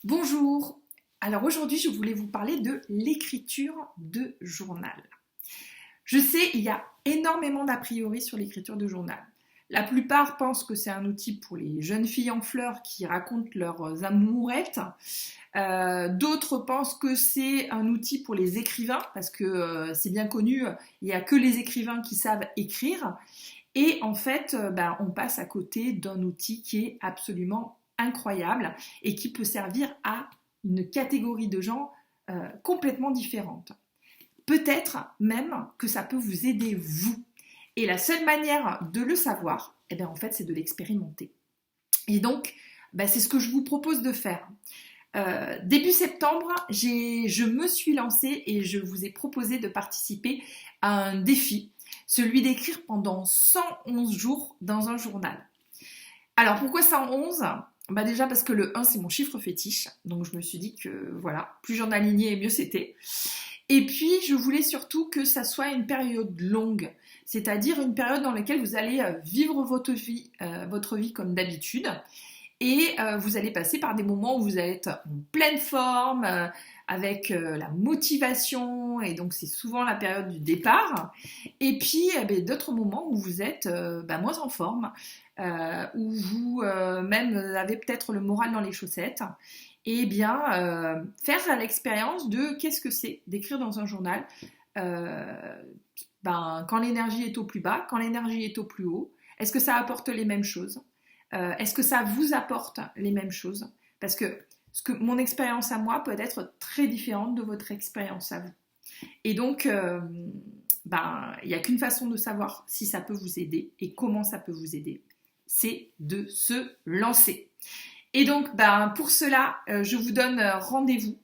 Bonjour, alors aujourd'hui je voulais vous parler de l'écriture de journal. Je sais, il y a énormément d'a priori sur l'écriture de journal. La plupart pensent que c'est un outil pour les jeunes filles en fleurs qui racontent leurs amourettes. D'autres pensent que c'est un outil pour les écrivains, parce que c'est bien connu, il n'y a que les écrivains qui savent écrire. Et en fait, on passe à côté d'un outil qui est absolument incroyable et qui peut servir à une catégorie de gens complètement différente. Peut-être même que ça peut vous aider vous. Et la seule manière de le savoir, en fait, c'est de l'expérimenter. Et donc, c'est ce que je vous propose de faire. Début septembre, je me suis lancée et je vous ai proposé de participer à un défi, celui d'écrire pendant 111 jours dans un journal. Alors pourquoi 111 ? Déjà parce que le 1 c'est mon chiffre fétiche, donc je me suis dit que voilà, plus j'en alignais mieux c'était. Et puis je voulais surtout que ça soit une période longue, c'est-à-dire une période dans laquelle vous allez vivre votre vie comme d'habitude. Et vous allez passer par des moments où vous allez être en pleine forme, avec la motivation, et donc c'est souvent la période du départ. Et puis d'autres moments où vous êtes moins en forme, où vous même avez peut-être le moral dans les chaussettes. Et faire l'expérience de qu'est-ce que c'est d'écrire dans un journal quand l'énergie est au plus bas, quand l'énergie est au plus haut. Est-ce que ça apporte les mêmes choses ? Est-ce que ça vous apporte les mêmes choses ? Parce que mon expérience à moi peut être très différente de votre expérience à vous. Et donc, il n'y a qu'une façon de savoir si ça peut vous aider et comment ça peut vous aider. C'est de se lancer. Et donc, pour cela, je vous donne rendez-vous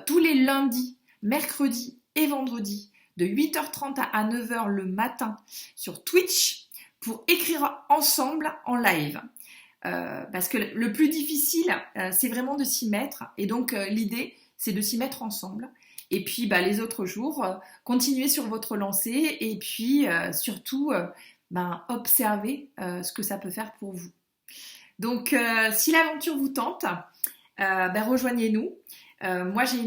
tous les lundis, mercredis et vendredis de 8h30 à 9h le matin sur Twitch pour écrire ensemble en live. Parce que le plus difficile, c'est vraiment de s'y mettre. Et donc, l'idée, c'est de s'y mettre ensemble. Et puis, les autres jours, continuez sur votre lancée. Et puis, surtout, observez ce que ça peut faire pour vous. Donc, si l'aventure vous tente, rejoignez-nous. Moi, j'ai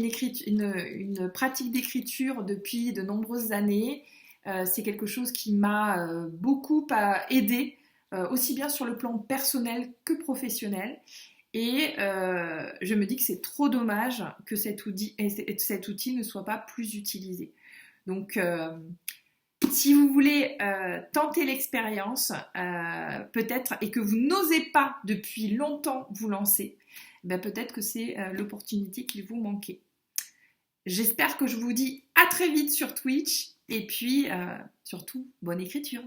une pratique d'écriture depuis de nombreuses années. C'est quelque chose qui m'a beaucoup aidée, aussi bien sur le plan personnel que professionnel. Et je me dis que c'est trop dommage que cet outil ne soit pas plus utilisé. Donc, si vous voulez tenter l'expérience, peut-être, et que vous n'osez pas depuis longtemps vous lancer, peut-être que c'est l'opportunité qu'il vous manquait. J'espère que je vous dis à très vite sur Twitch, et puis surtout, bonne écriture.